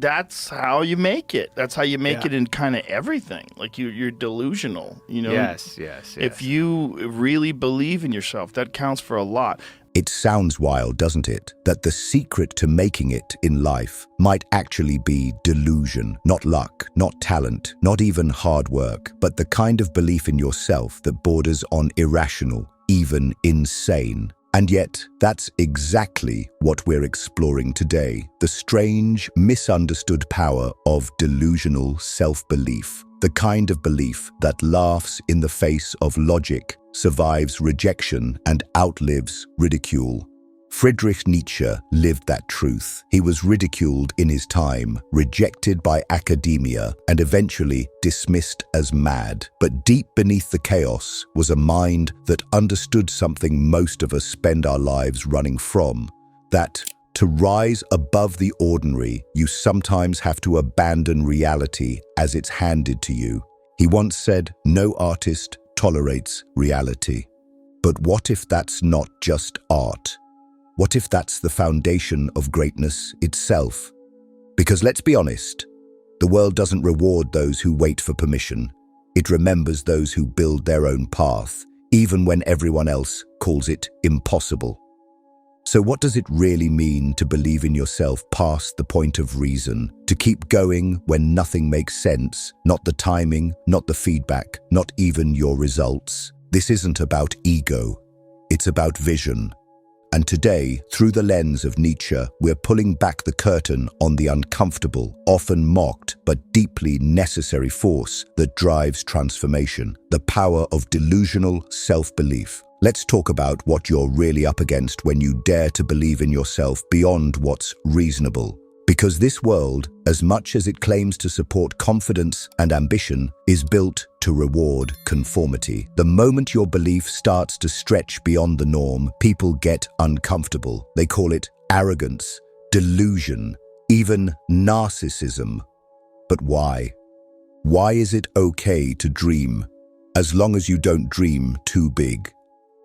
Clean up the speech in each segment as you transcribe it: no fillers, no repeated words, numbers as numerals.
that's how you make it. That's how you make it in kind of everything. Like you're delusional, you know? Yes. If you really believe in yourself, that counts for a lot. It sounds wild, doesn't it? That the secret to making it in life might actually be delusion, not luck, not talent, not even hard work, but the kind of belief in yourself that borders on irrational, even insane. And yet, that's exactly what we're exploring today, the strange, misunderstood power of delusional self-belief, the kind of belief that laughs in the face of logic, survives rejection, and outlives ridicule. Friedrich Nietzsche lived that truth. He was ridiculed in his time, rejected by academia, and eventually dismissed as mad. But deep beneath the chaos was a mind that understood something most of us spend our lives running from, that to rise above the ordinary, you sometimes have to abandon reality as it's handed to you. He once said, "No artist tolerates reality." But what if that's not just art? What if that's the foundation of greatness itself? Because let's be honest, the world doesn't reward those who wait for permission. It remembers those who build their own path, even when everyone else calls it impossible. So what does it really mean to believe in yourself past the point of reason? To keep going when nothing makes sense, not the timing, not the feedback, not even your results? This isn't about ego, it's about vision. And today, through the lens of Nietzsche, we're pulling back the curtain on the uncomfortable, often mocked, but deeply necessary force that drives transformation, the power of delusional self-belief. Let's talk about what you're really up against when you dare to believe in yourself beyond what's reasonable. Because this world, as much as it claims to support confidence and ambition, is built to reward conformity. The moment your belief starts to stretch beyond the norm, people get uncomfortable. They call it arrogance, delusion, even narcissism. But why? Why is it okay to dream, as long as you don't dream too big?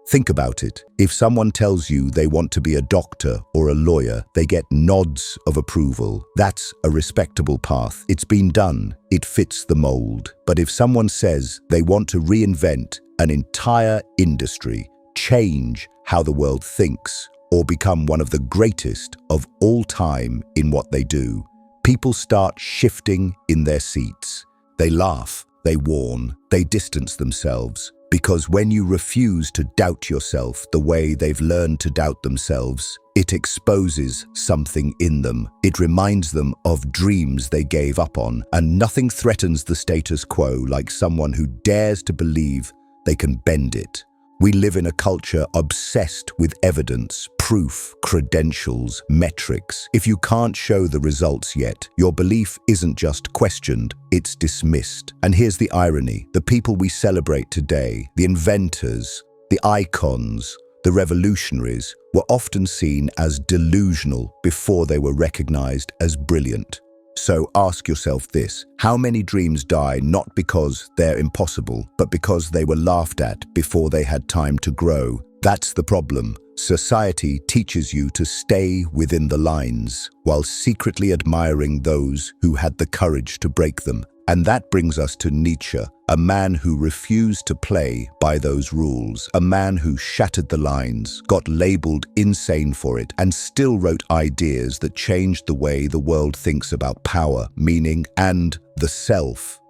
Think about it. If someone tells you they want to be a doctor or a lawyer, they get nods of approval. That's a respectable path. It's been done. It fits the mold. But if someone says they want to reinvent an entire industry, change how the world thinks, or become one of the greatest of all time in what they do, people start shifting in their seats. They laugh, they warn, they distance themselves. Because when you refuse to doubt yourself the way they've learned to doubt themselves, it exposes something in them. It reminds them of dreams they gave up on, and nothing threatens the status quo like someone who dares to believe they can bend it. We live in a culture obsessed with evidence, proof, credentials, metrics. If you can't show the results yet, your belief isn't just questioned, it's dismissed. And here's the irony. The people we celebrate today, the inventors, the icons, the revolutionaries, were often seen as delusional before they were recognized as brilliant. So ask yourself this: how many dreams die not because they're impossible, but because they were laughed at before they had time to grow? That's the problem. Society teaches you to stay within the lines, while secretly admiring those who had the courage to break them. And that brings us to Nietzsche, a man who refused to play by those rules, a man who shattered the lines, got labeled insane for it, and still wrote ideas that changed the way the world thinks about power, meaning, and the self.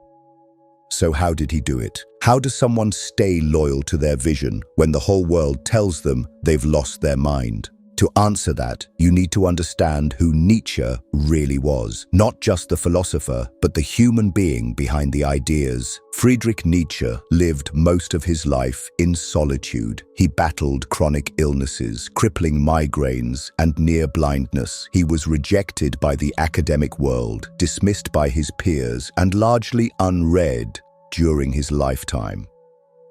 So how did he do it? How does someone stay loyal to their vision when the whole world tells them they've lost their mind? To answer that, you need to understand who Nietzsche really was. Not just the philosopher, but the human being behind the ideas. Friedrich Nietzsche lived most of his life in solitude. He battled chronic illnesses, crippling migraines, and near blindness. He was rejected by the academic world, dismissed by his peers, and largely unread during his lifetime.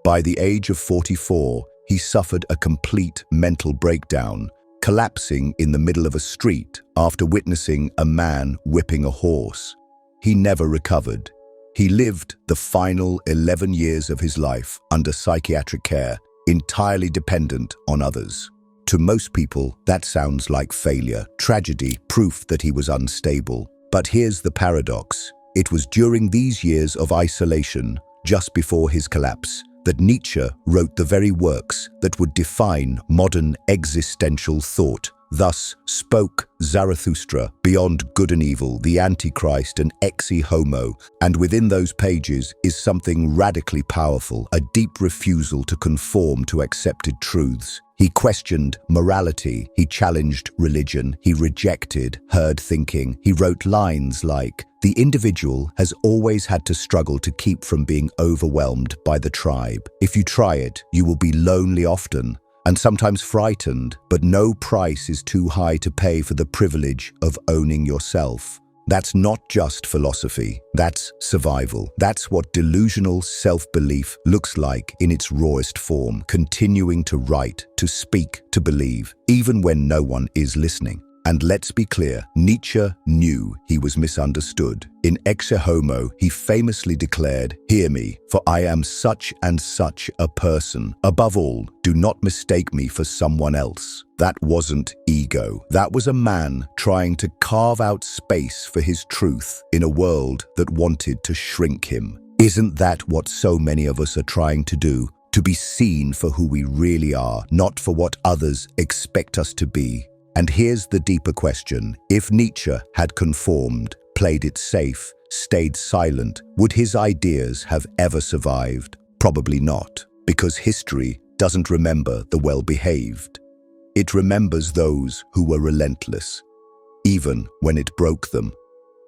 By the age of 44, he suffered a complete mental breakdown, collapsing in the middle of a street after witnessing a man whipping a horse. He never recovered. He lived the final 11 years of his life under psychiatric care, entirely dependent on others. To most people, that sounds like failure, tragedy, proof that he was unstable. But here's the paradox. It was during these years of isolation, just before his collapse, that Nietzsche wrote the very works that would define modern existential thought. Thus spoke Zarathustra, beyond good and evil, the Antichrist, and exe homo, and within those pages is something radically powerful, a deep refusal to conform to accepted truths. He questioned morality, he challenged religion, he rejected herd thinking. He wrote lines like, "The individual has always had to struggle to keep from being overwhelmed by the tribe. If you try it, you will be lonely often, and sometimes frightened, but no price is too high to pay for the privilege of owning yourself." That's not just philosophy, that's survival. That's what delusional self-belief looks like in its rawest form, continuing to write, to speak, to believe, even when no one is listening. And let's be clear, Nietzsche knew he was misunderstood. In Exe Homo, he famously declared, "Hear me, for I am such and such a person. Above all, do not mistake me for someone else." That wasn't ego. That was a man trying to carve out space for his truth in a world that wanted to shrink him. Isn't that what so many of us are trying to do? To be seen for who we really are, not for what others expect us to be. And here's the deeper question. If Nietzsche had conformed, played it safe, stayed silent, would his ideas have ever survived? Probably not, because history doesn't remember the well-behaved. It remembers those who were relentless, even when it broke them.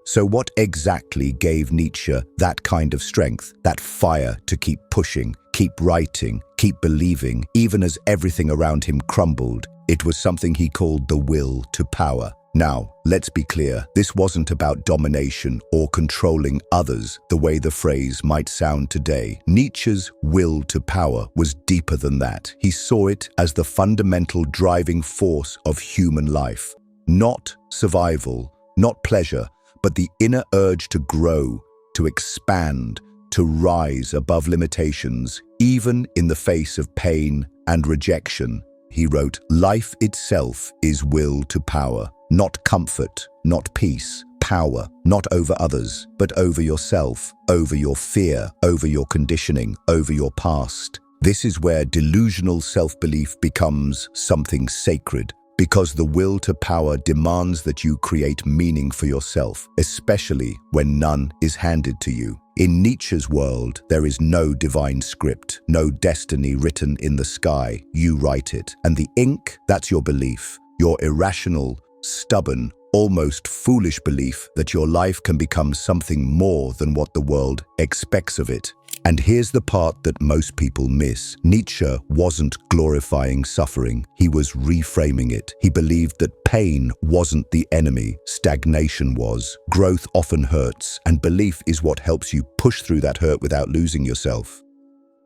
So what exactly gave Nietzsche that kind of strength, that fire to keep pushing, keep writing, keep believing, even as everything around him crumbled? It was something he called the will to power. Now, let's be clear, this wasn't about domination or controlling others the way the phrase might sound today. Nietzsche's will to power was deeper than that. He saw it as the fundamental driving force of human life. Not survival, not pleasure, but the inner urge to grow, to expand, to rise above limitations, even in the face of pain and rejection. He wrote, "Life itself is will to power, not comfort, not peace, power, not over others, but over yourself, over your fear, over your conditioning, over your past." This is where delusional self-belief becomes something sacred, because the will to power demands that you create meaning for yourself, especially when none is handed to you. In Nietzsche's world, there is no divine script, no destiny written in the sky. You write it. And the ink, that's your belief, your irrational, stubborn, almost foolish belief that your life can become something more than what the world expects of it. And here's the part that most people miss. Nietzsche wasn't glorifying suffering. He was reframing it. He believed that pain wasn't the enemy, stagnation was. Growth often hurts, and belief is what helps you push through that hurt without losing yourself.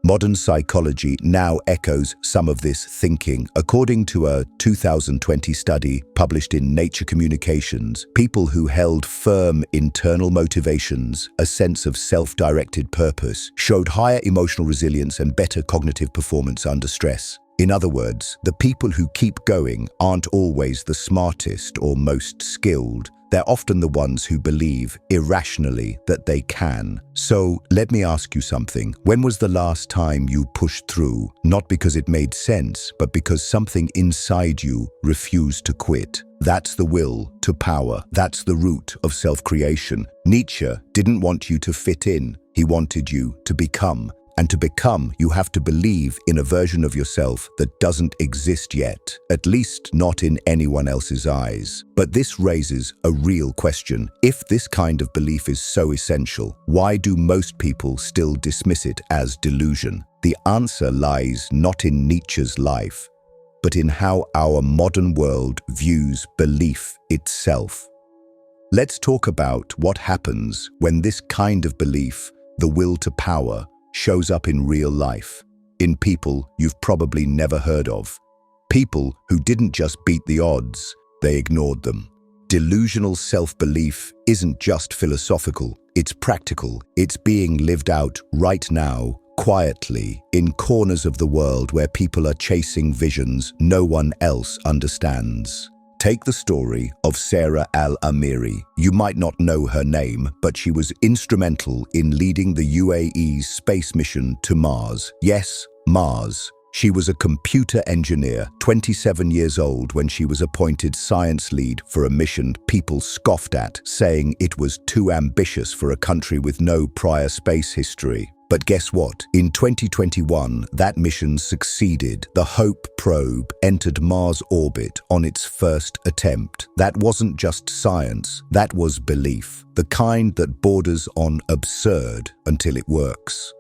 Modern psychology now echoes some of this thinking. According to a 2020 study published in Nature Communications, people who held firm internal motivations, a sense of self-directed purpose, showed higher emotional resilience and better cognitive performance under stress. In other words, the people who keep going aren't always the smartest or most skilled. They're often the ones who believe irrationally that they can. So let me ask you something. When was the last time you pushed through, not because it made sense, but because something inside you refused to quit? That's the will to power. That's the root of self-creation. Nietzsche didn't want you to fit in. He wanted you to become. And to become, you have to believe in a version of yourself that doesn't exist yet, at least not in anyone else's eyes. But this raises a real question. If this kind of belief is so essential, why do most people still dismiss it as delusion? The answer lies not in Nietzsche's life, but in how our modern world views belief itself. Let's talk about what happens when this kind of belief, the will to power, shows up in real life, in people you've probably never heard of. People who didn't just beat the odds, they ignored them. Delusional self-belief isn't just philosophical, it's practical. It's being lived out right now, quietly, in corners of the world where people are chasing visions no one else understands. Take the story of Sarah Al-Amiri. You might not know her name, but she was instrumental in leading the UAE's space mission to Mars. Yes, Mars. She was a computer engineer, 27 years old when she was appointed science lead for a mission people scoffed at, saying it was too ambitious for a country with no prior space history. But guess what? In 2021, that mission succeeded. The Hope probe entered Mars orbit on its first attempt. That wasn't just science, that was belief. The kind that borders on absurd until it works.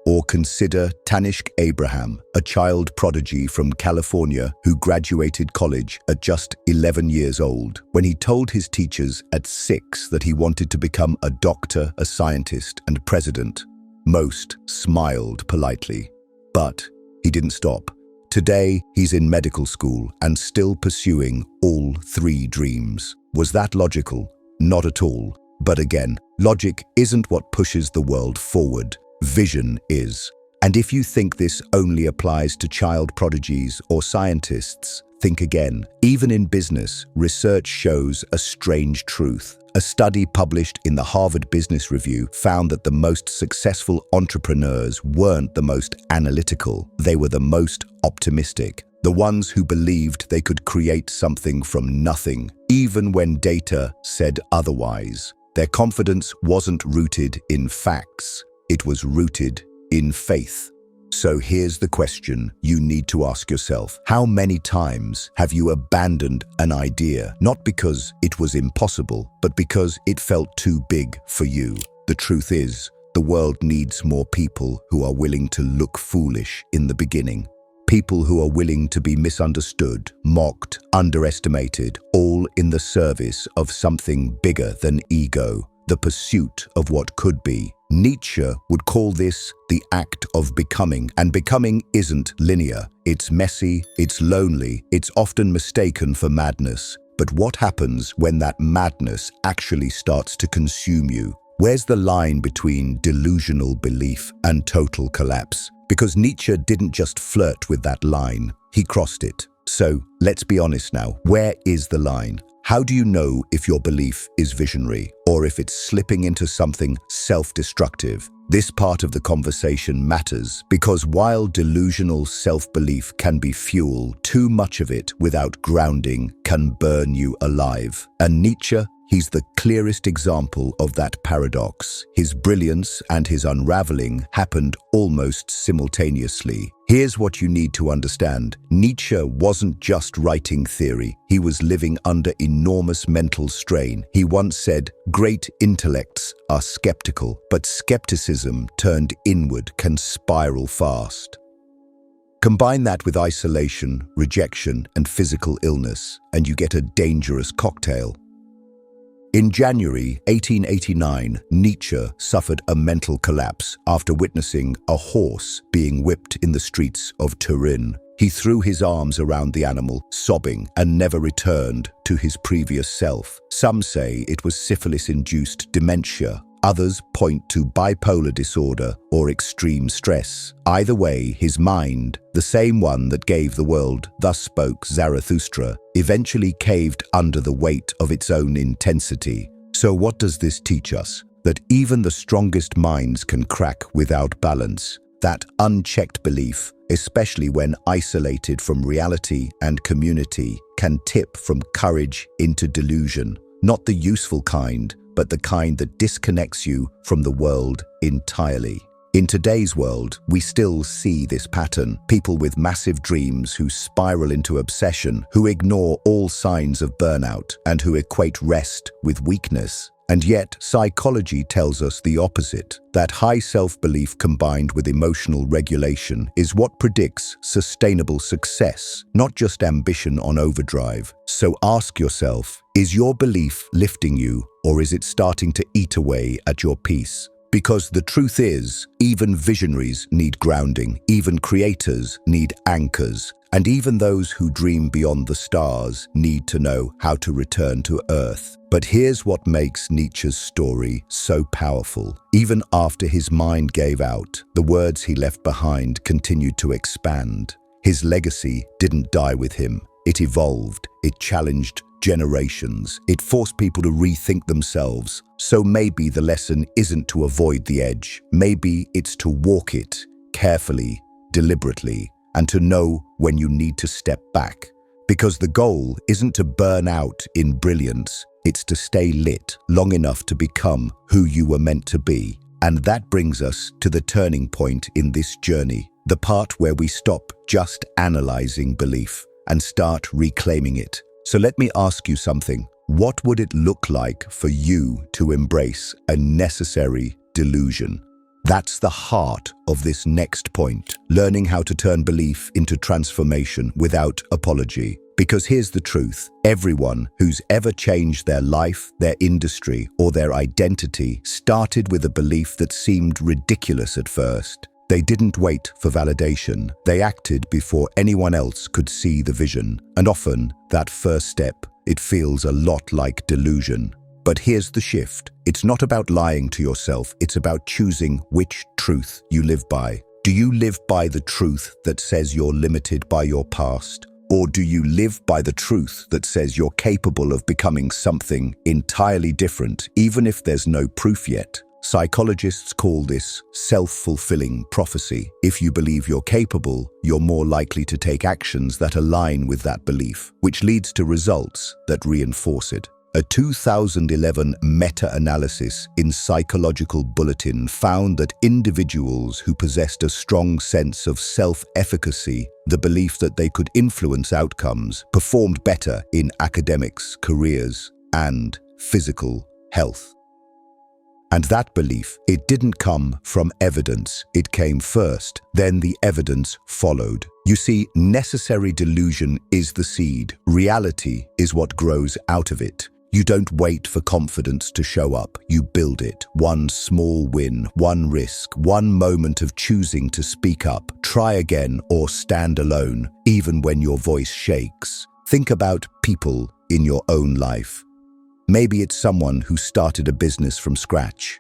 Or consider Tanishq Abraham, a child prodigy from California who graduated college at just 11 years old. When he told his teachers at 6 that he wanted to become a doctor, a scientist, and president, most smiled politely. But he didn't stop. Today, he's in medical school and still pursuing all 3 dreams. Was that logical? Not at all. But again, logic isn't what pushes the world forward. Vision is. And if you think this only applies to child prodigies or scientists, think again. Even in business, research shows a strange truth. A study published in the Harvard Business Review found that the most successful entrepreneurs weren't the most analytical, they were the most optimistic. The ones who believed they could create something from nothing, even when data said otherwise. Their confidence wasn't rooted in facts. It was rooted in faith. So here's the question you need to ask yourself. How many times have you abandoned an idea, not because it was impossible, but because it felt too big for you? The truth is, the world needs more people who are willing to look foolish in the beginning. People who are willing to be misunderstood, mocked, underestimated, all in the service of something bigger than ego, the pursuit of what could be. Nietzsche would call this the act of becoming, and becoming isn't linear. It's messy, it's lonely, it's often mistaken for madness. But what happens when that madness actually starts to consume you? Where's the line between delusional belief and total collapse? Because Nietzsche didn't just flirt with that line, he crossed it. So let's be honest now, where is the line? How do you know if your belief is visionary or if it's slipping into something self-destructive? This part of the conversation matters because while delusional self-belief can be fuel, too much of it without grounding can burn you alive. And Nietzsche, he's the clearest example of that paradox. His brilliance and his unraveling happened almost simultaneously. Here's what you need to understand. Nietzsche wasn't just writing theory, he was living under enormous mental strain. He once said, "Great intellects are skeptical, but skepticism turned inward can spiral fast." Combine that with isolation, rejection, and physical illness, and you get a dangerous cocktail. In January 1889, Nietzsche suffered a mental collapse after witnessing a horse being whipped in the streets of Turin. He threw his arms around the animal, sobbing, and never returned to his previous self. Some say it was syphilis-induced dementia. Others point to bipolar disorder or extreme stress. Either way, his mind, the same one that gave the world "Thus Spoke Zarathustra," eventually caved under the weight of its own intensity. So what does this teach us? That even the strongest minds can crack without balance. That unchecked belief, especially when isolated from reality and community, can tip from courage into delusion. Not the useful kind, but the kind that disconnects you from the world entirely. In today's world, we still see this pattern. People with massive dreams who spiral into obsession, who ignore all signs of burnout, and who equate rest with weakness. And yet, psychology tells us the opposite, that high self-belief combined with emotional regulation is what predicts sustainable success, not just ambition on overdrive. So ask yourself, is your belief lifting you, or is it starting to eat away at your peace? Because the truth is, even visionaries need grounding, even creators need anchors, and even those who dream beyond the stars need to know how to return to Earth. But here's what makes Nietzsche's story so powerful. Even after his mind gave out, the words he left behind continued to expand. His legacy didn't die with him. It evolved, it challenged generations, it forced people to rethink themselves. So maybe the lesson isn't to avoid the edge. Maybe it's to walk it carefully, deliberately, and to know when you need to step back. Because the goal isn't to burn out in brilliance, it's to stay lit long enough to become who you were meant to be. And that brings us to the turning point in this journey, the part where we stop just analyzing belief and start reclaiming it. So let me ask you something. What would it look like for you to embrace a necessary delusion? That's the heart of this next point, learning how to turn belief into transformation without apology. Because here's the truth, everyone who's ever changed their life, their industry, or their identity started with a belief that seemed ridiculous at first. They didn't wait for validation. They acted before anyone else could see the vision. And often, that first step, it feels a lot like delusion. But here's the shift. It's not about lying to yourself. It's about choosing which truth you live by. Do you live by the truth that says you're limited by your past? Or do you live by the truth that says you're capable of becoming something entirely different, even if there's no proof yet? Psychologists call this self-fulfilling prophecy. If you believe you're capable, you're more likely to take actions that align with that belief, which leads to results that reinforce it. A 2011 meta-analysis in Psychological Bulletin found that individuals who possessed a strong sense of self-efficacy, the belief that they could influence outcomes, performed better in academics, careers, and physical health. And that belief, it didn't come from evidence. It came first, then the evidence followed. You see, necessary delusion is the seed. Reality is what grows out of it. You don't wait for confidence to show up. You build it. One small win, one risk, one moment of choosing to speak up, try again, or stand alone, even when your voice shakes. Think about people in your own life. Maybe it's someone who started a business from scratch.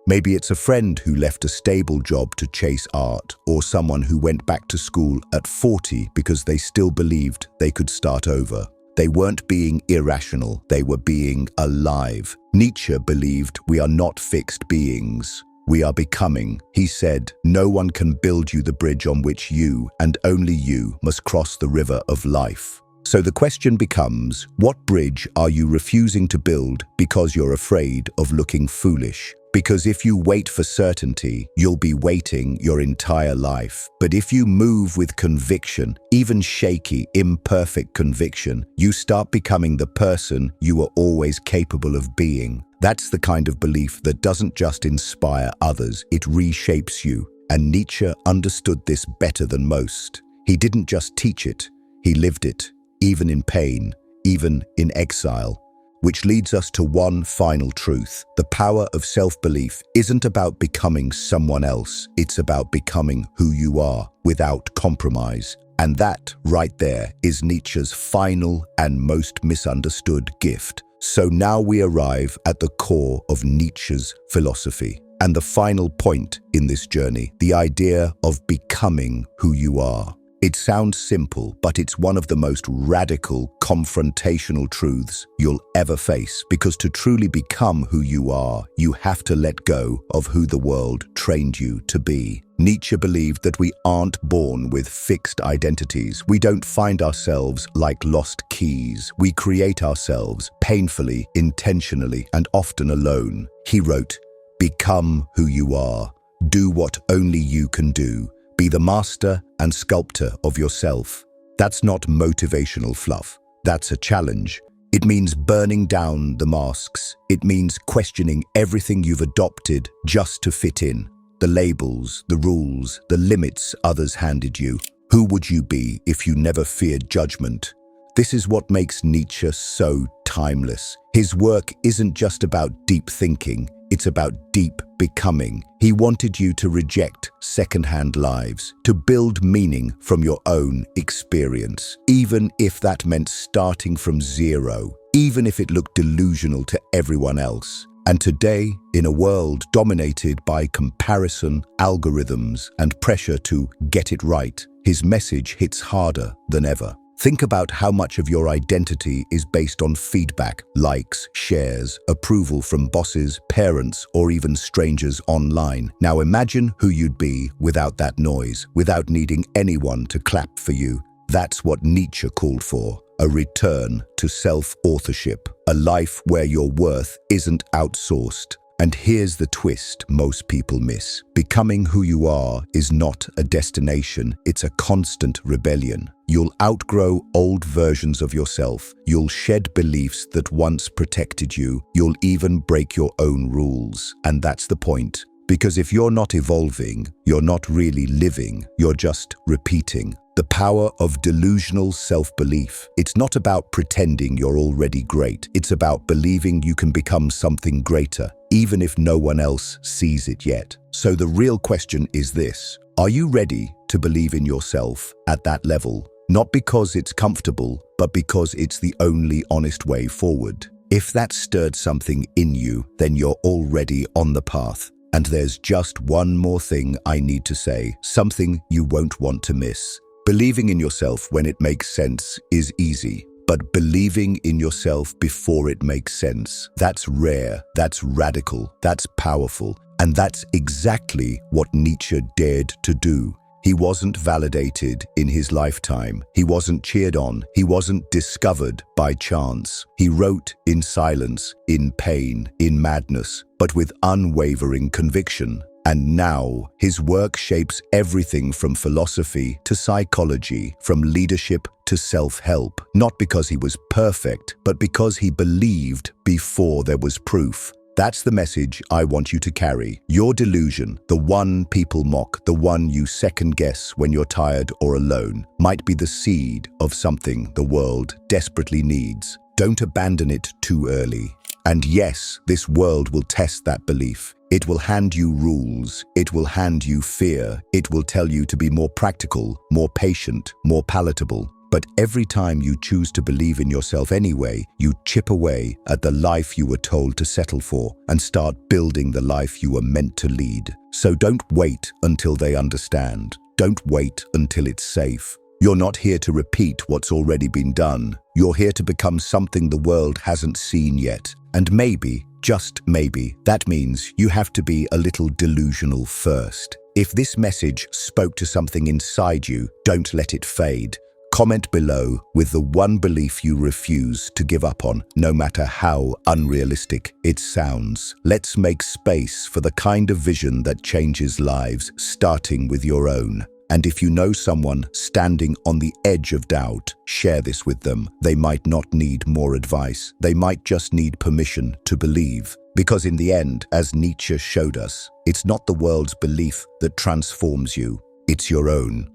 Maybe it's a friend who left a stable job to chase art, or someone who went back to school at 40 because they still believed they could start over. They weren't being irrational, they were being alive. Nietzsche believed we are not fixed beings. We are becoming. He said, no one can build you the bridge on which you, and only you, must cross the river of life. So the question becomes, what bridge are you refusing to build because you're afraid of looking foolish? Because if you wait for certainty, you'll be waiting your entire life. But if you move with conviction, even shaky, imperfect conviction, you start becoming the person you were always capable of being. That's the kind of belief that doesn't just inspire others, it reshapes you. And Nietzsche understood this better than most. He didn't just teach it, he lived it. Even in pain, even in exile. Which leads us to one final truth. The power of self-belief isn't about becoming someone else. It's about becoming who you are without compromise. And that, right there, is Nietzsche's final and most misunderstood gift. So now we arrive at the core of Nietzsche's philosophy. And the final point in this journey, the idea of becoming who you are. It sounds simple, but it's one of the most radical, confrontational truths you'll ever face, because to truly become who you are, you have to let go of who the world trained you to be. Nietzsche believed that we aren't born with fixed identities. We don't find ourselves like lost keys. We create ourselves painfully, intentionally, and often alone. He wrote, "Become who you are. Do what only you can do. Be the master and sculptor of yourself." That's not motivational fluff. That's a challenge. It means burning down the masks. It means questioning everything you've adopted just to fit in. The labels, the rules, the limits others handed you. Who would you be if you never feared judgment? This is what makes Nietzsche so timeless. His work isn't just about deep thinking. It's about deep becoming. He wanted you to reject second-hand lives, to build meaning from your own experience, even if that meant starting from zero, even if it looked delusional to everyone else. And today, in a world dominated by comparison, algorithms, and pressure to get it right, his message hits harder than ever. Think about how much of your identity is based on feedback, likes, shares, approval from bosses, parents, or even strangers online. Now imagine who you'd be without that noise, without needing anyone to clap for you. That's what Nietzsche called for. A return to self-authorship, a life where your worth isn't outsourced. And here's the twist most people miss. Becoming who you are is not a destination, it's a constant rebellion. You'll outgrow old versions of yourself. You'll shed beliefs that once protected you. You'll even break your own rules. And that's the point. Because if you're not evolving, you're not really living, you're just repeating. The power of delusional self-belief. It's not about pretending you're already great. It's about believing you can become something greater, even if no one else sees it yet. So the real question is this: are you ready to believe in yourself at that level? Not because it's comfortable, but because it's the only honest way forward. If that stirred something in you, then you're already on the path. And there's just one more thing I need to say, something you won't want to miss. Believing in yourself when it makes sense is easy, but believing in yourself before it makes sense, that's rare, that's radical, that's powerful, and that's exactly what Nietzsche dared to do. He wasn't validated in his lifetime. He wasn't cheered on. He wasn't discovered by chance. He wrote in silence, in pain, in madness, but with unwavering conviction. And now, his work shapes everything from philosophy to psychology, from leadership to self-help. Not because he was perfect, but because he believed before there was proof. That's the message I want you to carry. Your delusion, the one people mock, the one you second-guess when you're tired or alone, might be the seed of something the world desperately needs. Don't abandon it too early. And yes, this world will test that belief. It will hand you rules. It will hand you fear. It will tell you to be more practical, more patient, more palatable. But every time you choose to believe in yourself anyway, you chip away at the life you were told to settle for and start building the life you were meant to lead. So don't wait until they understand. Don't wait until it's safe. You're not here to repeat what's already been done. You're here to become something the world hasn't seen yet. And maybe, just maybe, that means you have to be a little delusional first. If this message spoke to something inside you, don't let it fade. Comment below with the one belief you refuse to give up on, no matter how unrealistic it sounds. Let's make space for the kind of vision that changes lives, starting with your own. And if you know someone standing on the edge of doubt, share this with them. They might not need more advice. They might just need permission to believe. Because in the end, as Nietzsche showed us, it's not the world's belief that transforms you. It's your own.